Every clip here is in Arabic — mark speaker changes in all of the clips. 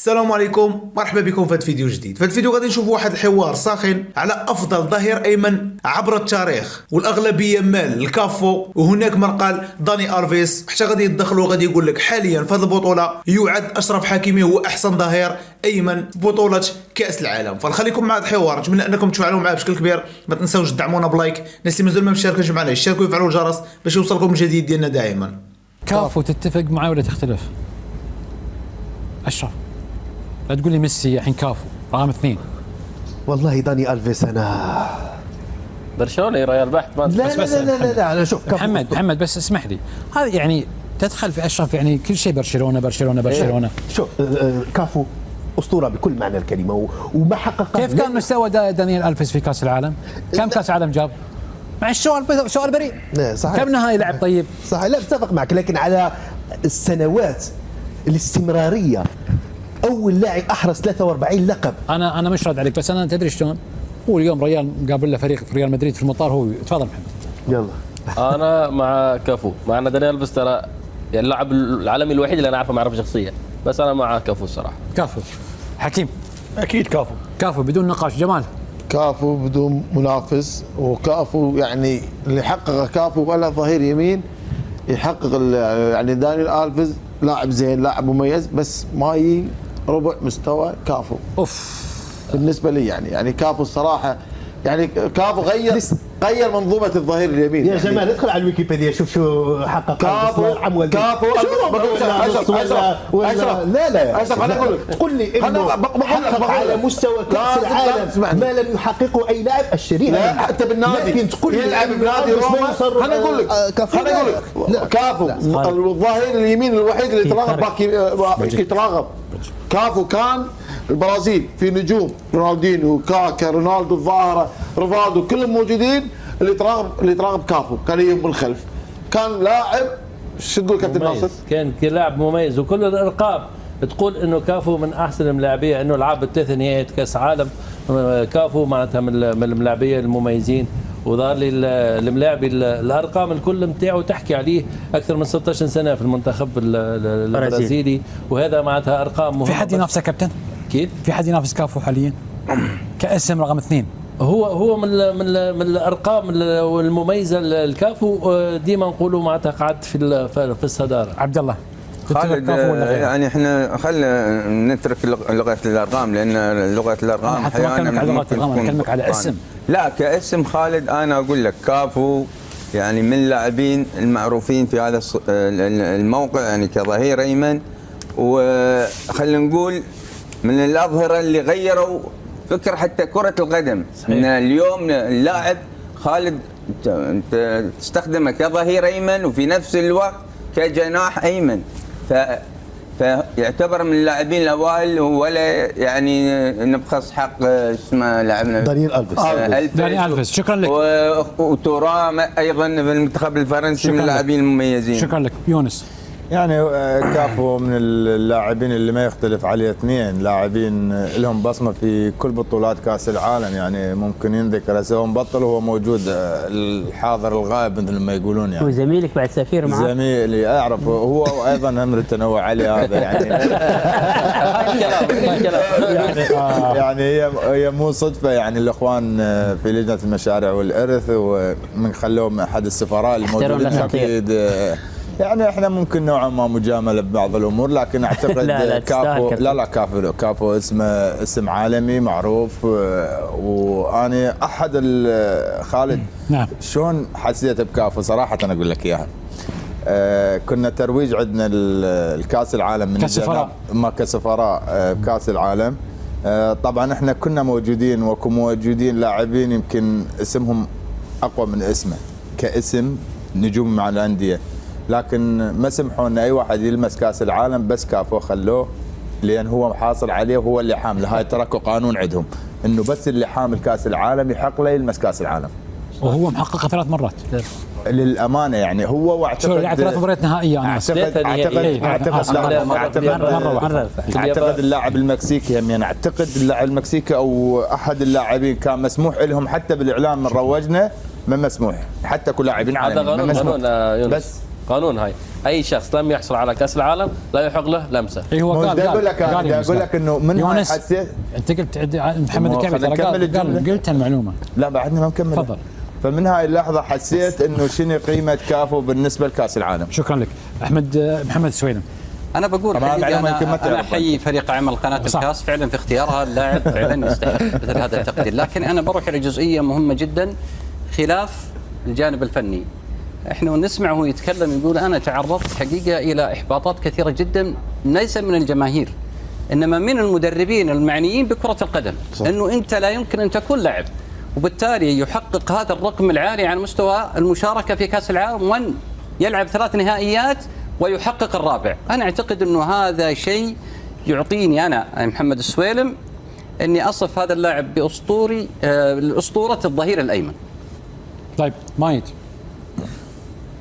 Speaker 1: السلام عليكم، مرحبا بكم في هذا الفيديو جديد. في هذا الفيديو غادي نشوفوا واحد الحوار ساخن على افضل ظهير ايمن عبر التاريخ، والاغلبيه مال الكافو، وهناك من قال داني الفيس، حتى غادي يتدخلوا وغادي يقول لك حاليا في هذه البطوله يعد اشرف حكيمي هو احسن ظهير ايمن في بطوله كاس العالم. فنخليكم مع هذا الحوار، نتمنى انكم تفاعلوا معاه بشكل كبير. ما تنساوش تدعمونا بلايك، الناس اللي مازال ما مشاركينش معنا يشاركوا ويفعلوا الجرس باش يوصلكم الجديد ديالنا دائما.
Speaker 2: كافو تتفق معي ولا تختلف؟ اشرف لا تقول لي ميسي الحين كافو رقم 2.
Speaker 3: والله داني الفيس انا
Speaker 4: برشلونه ريال بحت.
Speaker 3: لا لا لا لا لا انا شوف
Speaker 2: محمد بس اسمح لي، هذا يعني تدخل في اشرف، يعني كل شيء برشلونه.
Speaker 3: شوف كافو اسطوره بكل معنى الكلمه وما حقق.
Speaker 2: كيف كان مستوى دانيال الفيس في كاس العالم؟ كم كاس عالم جاب؟ مع سؤال بريء.
Speaker 3: صحيح.
Speaker 2: كم نهائي لعب؟ طيب
Speaker 3: صحيح، لا اتفق معك، لكن على السنوات الاستمراريه اول لاعب احرز 43 لقب.
Speaker 2: انا مش راد عليك، بس انا تدري شلون؟ هو اليوم ريال مقابل له فريق في ريال مدريد في المطار، هو تفضل محمد.
Speaker 3: يلا
Speaker 4: انا مع كافو، مع ان دانيال الفيس ترى يعني اللاعب العالمي الوحيد اللي انا اعرفه معرفه شخصيه، بس انا مع كافو الصراحه.
Speaker 2: كافو. حكيم؟
Speaker 5: اكيد
Speaker 2: كافو بدون نقاش. جمال؟
Speaker 5: كافو بدون منافس، وكافو يعني اللي حققه كافو ولا ظهير يمين يحقق يعني دانيال الفيس لاعب زين، لاعب مميز، بس ما يجي ربع مستوى كافو.
Speaker 2: اوف
Speaker 5: بالنسبه لي يعني كافو الصراحه، يعني كافو غير منظومه الظهير اليمين.
Speaker 3: يا جمال ادخل على الويكيبيديا شوف شو حقق
Speaker 5: كافو. اشرف انا اقول لك
Speaker 3: تقول لي انه حقق على مستوى كاس العالم ما لم يحققه اي لاعب الشريعه.
Speaker 5: لا حتى بالنادي،
Speaker 3: لكن تقول لي
Speaker 5: يلعب بنادي روما. انا اقول لك كافو الظهير اليمين الوحيد اللي يتراقب باكي يتراقب. كافو كان البرازيل في نجوم رونالدينيو، كاكا، رونالدو الظاهره، ريفالدو، كلهم موجودين. اللي يتراقب كافو كان يجي من الخلف، كان لاعب. شو تقول كابتن ناصر؟
Speaker 4: كان لاعب مميز، وكل الارقام تقول انه كافو من احسن الملاعبيه، انه لعب ب3 نهائيات كاس عالم. كافو معناتها من الملاعبيه المميزين، وظهر لي الملاعبي الارقام الكل نتاعو تحكي عليه اكثر من 16 سنه في المنتخب البرازيلي، وهذا معناتها ارقام مهمه.
Speaker 2: في حد ينافسه كابتن؟
Speaker 4: اكيد
Speaker 2: في حد ينافس كافو حاليا كاسم رقم 2؟
Speaker 4: هو من الارقام المميزه. الكافو ديما نقولوا معناتها قعد في الصداره.
Speaker 2: عبد الله
Speaker 6: خالد، يعني احنا خلينا نترك لغه الارقام، لان لغه الارقام
Speaker 2: احيانا نكلمك على اسم.
Speaker 6: لا كاسم خالد، انا اقول لك كافو يعني من اللاعبين المعروفين في هذا الموقع، يعني كظهير ايمن، وخلينا نقول من الاظهره اللي غيروا فكر حتى كره القدم. ان اليوم اللاعب خالد انت تستخدمه كظهير ايمن وفي نفس الوقت كجناح ايمن، فيعتبر من اللاعبين الاوائل، ولا يعني نبخس حق اسمه لاعبنا
Speaker 3: دانيال الفيس.
Speaker 2: داني الفيس، شكرا لك.
Speaker 6: وتورام ايضا في المنتخب الفرنسي من اللاعبين المميزين.
Speaker 2: شكرا لك. يونس؟
Speaker 7: يعني كافو من اللاعبين اللي ما يختلف عليه اثنين، لاعبين لهم بصمه في كل بطولات كاس العالم، يعني ممكن ينذكر سواء بطل وهو موجود الحاضر الغائب مثل ما يقولون. يعني
Speaker 8: وزميلك بعد سفير معه؟
Speaker 7: زميلي اعرف، هو ايضا امر التنوع عليه هذا يعني هي مو صدفه، يعني الاخوان في لجنه المشاريع والارث ومن خلوهم احد السفراء الموجودين اكيد. يعني احنا ممكن نوعا ما مجامله ببعض الامور، لكن اعتقد كافو كافو اسم عالمي معروف. واني احد خالد
Speaker 2: نعم.
Speaker 7: شلون حسيت بكافو صراحه انا اقول لك اياها. كنا ترويج عندنا الكاس العالم من كسفراء بكاس العالم. طبعا احنا كنا موجودين موجودين لاعبين يمكن اسمهم اقوى من اسمه كاسم نجوم مع الانديه، لكن ما سمحوا ان اي واحد يلمس كاس العالم، بس كافو خلوه لان هو حاصل عليه وهو اللي حامله. هاي تركوا قانون عندهم انه بس اللي حامل كاس العالم يحق له يلمس كاس العالم،
Speaker 2: وهو محققه 3 مرات
Speaker 7: للامانه. يعني هو واعتقد
Speaker 2: لعب 3 مباريات نهائيه. انا
Speaker 7: اعتقد اللاعب المكسيكي يعني اعتقد اللاعب المكسيكي او احد اللاعبين كان مسموح لهم حتى بالاعلام من روجنا، ما مسموح حتى كل لاعبين عالميين
Speaker 4: هذا قانون.
Speaker 7: بس
Speaker 4: قانون هاي اي شخص لم يحصل على كاس العالم لا يحق له لمسه.
Speaker 2: اي هو قال
Speaker 7: اقول لك انه من هاي حسيت
Speaker 2: انت قلت محمد الكعبي قلت المعلومه.
Speaker 7: لا بعدني ما مكمل.
Speaker 2: تفضل.
Speaker 7: فمن هاي اللحظه حسيت انه شنو قيمه كافو بالنسبه لكاس العالم.
Speaker 2: شكرا لك محمد السويلم.
Speaker 8: انا بقول انا احيي فريق عمل قناه الكاس فعلا في اختيارها اللاعب فعلا يستحق مثل هذا التقدير، لكن انا بروح الى جزئيه مهمه جدا خلاف الجانب الفني. احنا نسمع وهو يتكلم يقول انا تعرضت حقيقه الى احباطات كثيره جدا ليس من الجماهير انما من المدربين المعنيين بكره القدم، انه انت لا يمكن ان تكون لاعب وبالتالي يحقق هذا الرقم العالي على مستوى المشاركه في كاس العالم وان يلعب 3 نهائيات ويحقق الرابع. انا اعتقد انه هذا شيء يعطيني انا محمد السويلم اني اصف هذا اللاعب باسطوري الاسطوره الظهير الايمن.
Speaker 2: طيب مايد.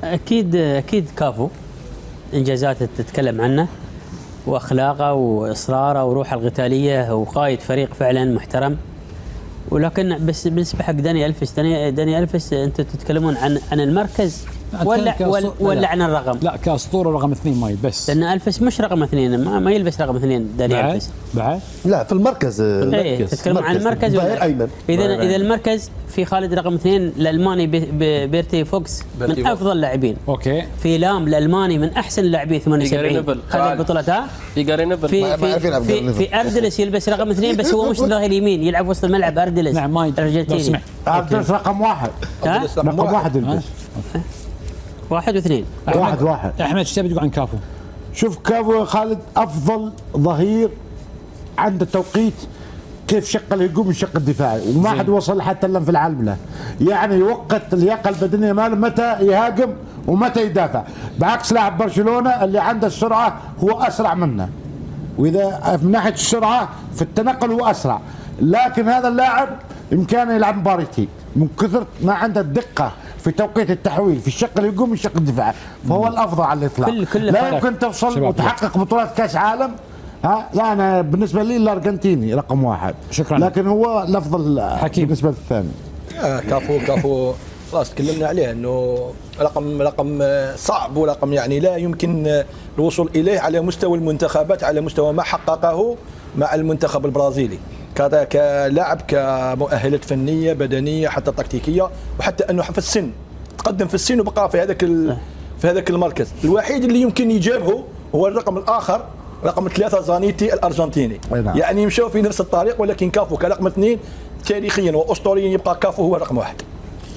Speaker 9: اكيد كافو انجازاته تتكلم عنه واخلاقه واصراره وروحه القتاليه وقائد فريق فعلا محترم. ولكن بس بالنسبه حق داني ألفيس انتم تتكلمون عن المركز ولا عن الرقم؟
Speaker 2: لا كاسطوره رقم 2 مايد بس.
Speaker 9: لان ألفيس مش رقم 2، ما يلبس رقم 2 داني ألفيس.
Speaker 2: بعد؟
Speaker 3: لا في المركز.
Speaker 9: تتكلمون عن المركز
Speaker 3: ايمن.
Speaker 9: اذا المركز في خالد رقم 2 الالماني بيرتي فوكس من افضل اللاعبين.
Speaker 2: اوكي.
Speaker 9: في لام الالماني من احسن اللاعبين 78 خذ البطولة. في اردلس يلبس رقم 2 بس هو مش ظهير يمين يلعب وسط الملعب. اردلس
Speaker 2: نعم مايد
Speaker 9: ارجنتيني.
Speaker 10: اردلس رقم 1. رقم 1 يلبس
Speaker 9: 1 و2.
Speaker 10: 1.
Speaker 2: احمد ايش تبي تقول عن كافو؟
Speaker 10: شوف كافو خالد افضل ظهير عنده توقيت كيف شق الهجوم من الشق الدفاعي وما حد وصل حتى الا في العالم له. يعني يوقت اللياقه البدنيه ماله متى يهاجم ومتى يدافع، بعكس لاعب برشلونه اللي عنده السرعه هو اسرع منه، واذا من ناحيه السرعه في التنقل هو اسرع، لكن هذا اللاعب بامكانه يلعب مباراتين من كثر ما عنده الدقه في توقيت التحويل في الشق الهجومي والشق الدفاعي، فهو الافضل على الاطلاق. لا يمكن توصل وتحقق بطولات كاس عالم. لا انا بالنسبه لي الارجنتيني رقم 1.
Speaker 2: شكرا.
Speaker 10: لكن هو الافضل بالنسبه للثاني.
Speaker 11: كافو خلاص تكلمنا عليه انه رقم صعب ورقم يعني لا يمكن الوصول اليه على مستوى المنتخبات، على مستوى ما حققه مع المنتخب البرازيلي كلاعب كمؤهلات فنيه بدنيه حتى تكتيكيه، وحتى انه في السن تقدم في السن وبقى في هذاك المركز. الوحيد اللي يمكن يجابه هو الرقم الاخر رقم 3 زانيتي الارجنتيني. يعني يمشوا في نفس الطريق، ولكن كافو كرقم 2 تاريخيا واسطوريا يبقى كافو هو رقم 1.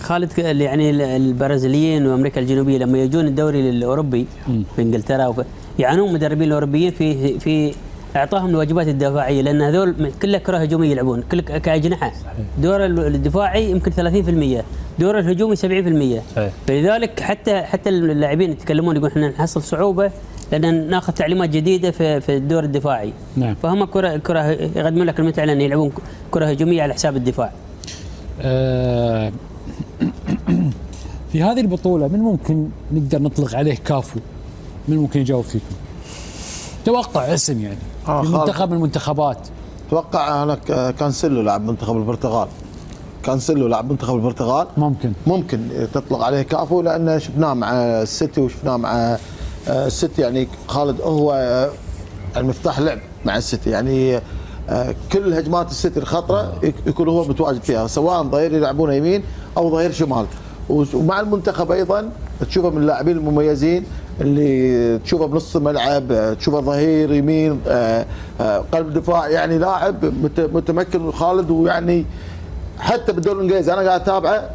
Speaker 9: خالد يعني البرازيليين وامريكا الجنوبيه لما يجون الدوري الاوروبي في انجلترا يعانون المدربين الاوروبيين في اعطاهم الواجبات الدفاعيه، لان هذول كلها كره هجوميه يلعبون كل كاجنحه. دور الدفاعي يمكن 30%، دور الهجومي 70%. فلذلك حتى اللاعبين يتكلمون يقول احنا نحصل صعوبه لان ناخذ تعليمات جديده في الدور الدفاعي. نعم. فهم كره يقدمون لك المتعه ان يلعبون كره هجوميه على حساب الدفاع.
Speaker 2: في هذه البطوله من ممكن نقدر نطلق عليه كافو؟ من ممكن يجاوب فيكم؟ توقع اسم يعني منتخب من المنتخبات.
Speaker 5: اتوقع انا كانسيلو لاعب منتخب البرتغال. ممكن تطلق عليه كافو، لان شفناه مع السيتي وشفناه مع السيتي. يعني خالد هو المفتاح لعب مع السيتي، يعني كل هجمات السيتي الخطره يكون هو متواجد فيها، سواء ظهير يلعبونه يمين او ظهير شمال. ومع المنتخب ايضا تشوفه من اللاعبين المميزين اللي تشوفه بنص الملعب، تشوفه ظهير يمين، قلب دفاع، يعني لاعب متمكن خالد. ويعني حتى بالدوري الانجليزي انا قاعد اتابعه،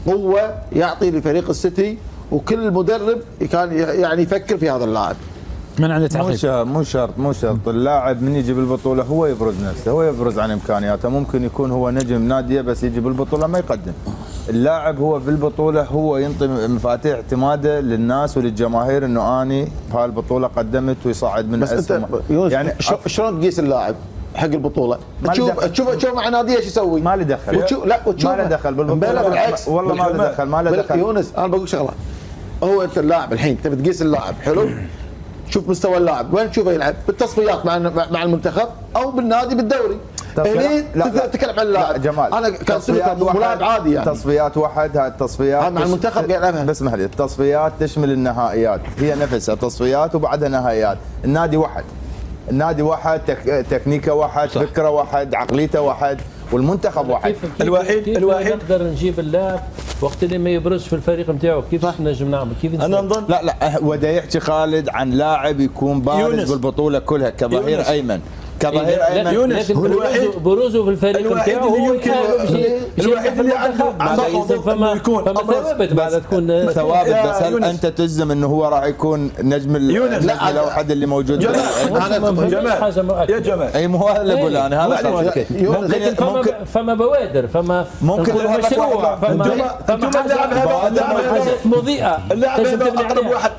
Speaker 5: هو يعطي لفريق السيتي وكل مدرب كان يعني يفكر في هذا اللاعب.
Speaker 2: من عنده تعقيب؟
Speaker 7: مو شرط اللاعب من يجي بالبطوله هو يبرز نفسه، هو يبرز عن امكانياته. ممكن يكون هو نجم ناديه بس يجي بالبطوله ما يقدم. اللاعب هو بالبطوله هو ينطي مفاتيح اعتماده للناس وللجماهير انه اني بهالبطوله قدمت ويصعد من
Speaker 5: اسمه. يعني شلون تقيس اللاعب حق البطوله؟ تشوف مع ناديه ايش يسوي؟
Speaker 7: ما له دخل.
Speaker 5: ما
Speaker 7: له دخل بالبطوله بالعكس، والله ما له دخل.
Speaker 5: يونس انا بقول شغله، هو انت اللاعب الحين تبي تقيس اللاعب حلو، شوف مستوى اللاعب وين تشوفه يلعب بالتصفيات مع المنتخب او بالنادي بالدوري. هني تتكلم عن اللاعب.
Speaker 7: جمال
Speaker 5: انا كان ملاعب عادي يعني.
Speaker 7: تصفيات واحد، هاي التصفيات
Speaker 5: مع المنتخب قاعد يلعبها.
Speaker 7: بس محلي التصفيات تشمل النهائيات، هي نفسها تصفيات وبعدها نهائيات. النادي واحد، النادي واحد، تكنيكه واحد، فكره واحد، عقليته واحد، والمنتخب واحد.
Speaker 4: الوحيد نقدر نجيب اللاعب وقت اللي ما يبرز في الفريق نتاعو، كيف نجم نعمل؟ كيف
Speaker 5: انا نظن
Speaker 7: لا ودا يحكي خالد عن لاعب يكون بارز بالبطوله كلها كظهير ايمن. كظهير ايمن
Speaker 4: يونس الوحيد بروزه في الفريق نتاعو هو الوحيد اللي عنده ثوابت بعد تكون
Speaker 7: ثوابت. بس هل انت تلزم انه هو راح يكون نجم الواحد اللي موجود؟
Speaker 5: يا جماعه
Speaker 7: اي مو هذا اللي اقول انا، هذا
Speaker 4: لكن فما بوادر، فما
Speaker 7: ممكن
Speaker 4: مشروع، فما حاجات مضيئه.
Speaker 5: اللاعب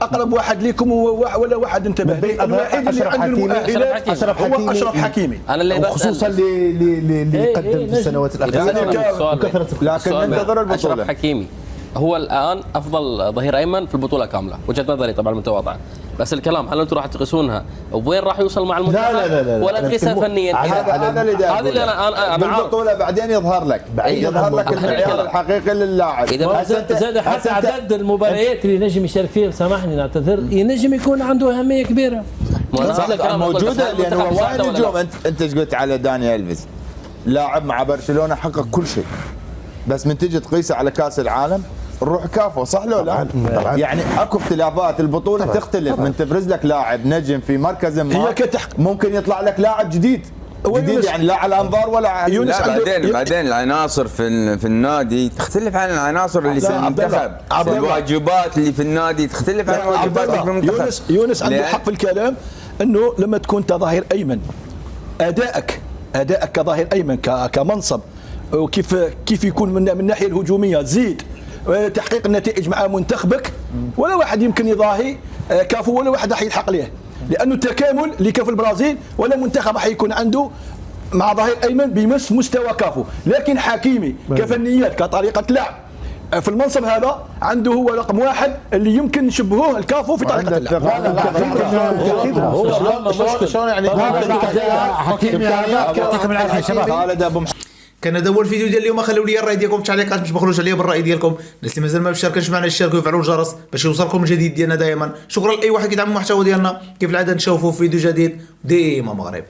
Speaker 5: اقرب واحد لكم ولا واحد انتبه لي؟ الوحيد اللي عنده المؤهلات هو اشرف حكيمي.
Speaker 8: انا اللي
Speaker 3: خصوصا اللي قدم في السنوات الاخيره وكثره.
Speaker 7: لكن ننتظر البطوله.
Speaker 8: اشرف حكيمي هو الان افضل ظهير ايمن في البطوله كامله، وجهه نظري طبعا متواضعه، بس الكلام هل انتم راح تقيسونها وين راح يوصل مع المنتخب؟
Speaker 3: لا
Speaker 8: ولا تقيسها فنيا؟
Speaker 7: هذا اللي انا بالبطوله بعدين يظهر لك المعيار الحقيقي لللاعب.
Speaker 4: زاد حتى عدد المباريات اللي نجم يشارك فيها، سامحني نعتذر، ينجم يكون عنده اهميه كبيره.
Speaker 7: موجوده لانه وايد نجوم. انت ايش قلت على داني ألفيز؟ لاعب مع برشلونه حقق كل شيء، بس من تجي تقيسه على كاس العالم نروح كافو، صح لو لا؟ يعني اكو اختلافات، البطوله تختلف من تبرز لك لاعب نجم في مركز ما، ممكن يطلع لك لاعب جديد يعني لا على انظار ولا
Speaker 6: يونس. بعدين العناصر في النادي تختلف عن العناصر اللي في المنتخب، الواجبات اللي في النادي تختلف عن الواجبات في المنتخب.
Speaker 11: يونس عنده حق في الكلام، انه لما تكون ظهير ايمن ادائك كظهير ايمن كمنصب، وكيف يكون من الناحيه الهجوميه زيد تحقيق النتائج مع منتخبك، ولا واحد يمكن يضاهي كافو، ولا واحد راح يلحق ليه، لانه التكامل اللي كان في البرازيل ولا منتخب راح يكون عنده مع ظهير ايمن بمس مستوى كافو. لكن حكيمي كفنيات كطريقه لعب في المنصب هذا عنده هو رقم واحد اللي يمكن نشبهوه الكافو في طريقه اللعب.
Speaker 3: شلون يعني حكيمي يعطيكم العافيه شباب.
Speaker 7: خالد ابو
Speaker 1: كان هذا هو الفيديو ديال اليوم. خلوا لي الراي ديالكم في التعليقات باش ما تبخلوش عليا بالراي ديالكم. الناس اللي مازال ما مشاركينش معنا يشاركوا ويفعلوا الجرس باش يوصلكم الجديد ديالنا دائما. شكرا لاي واحد كيدعم المحتوى ديالنا، كيف العاده نشوفوا في فيديو جديد ديما مغرب.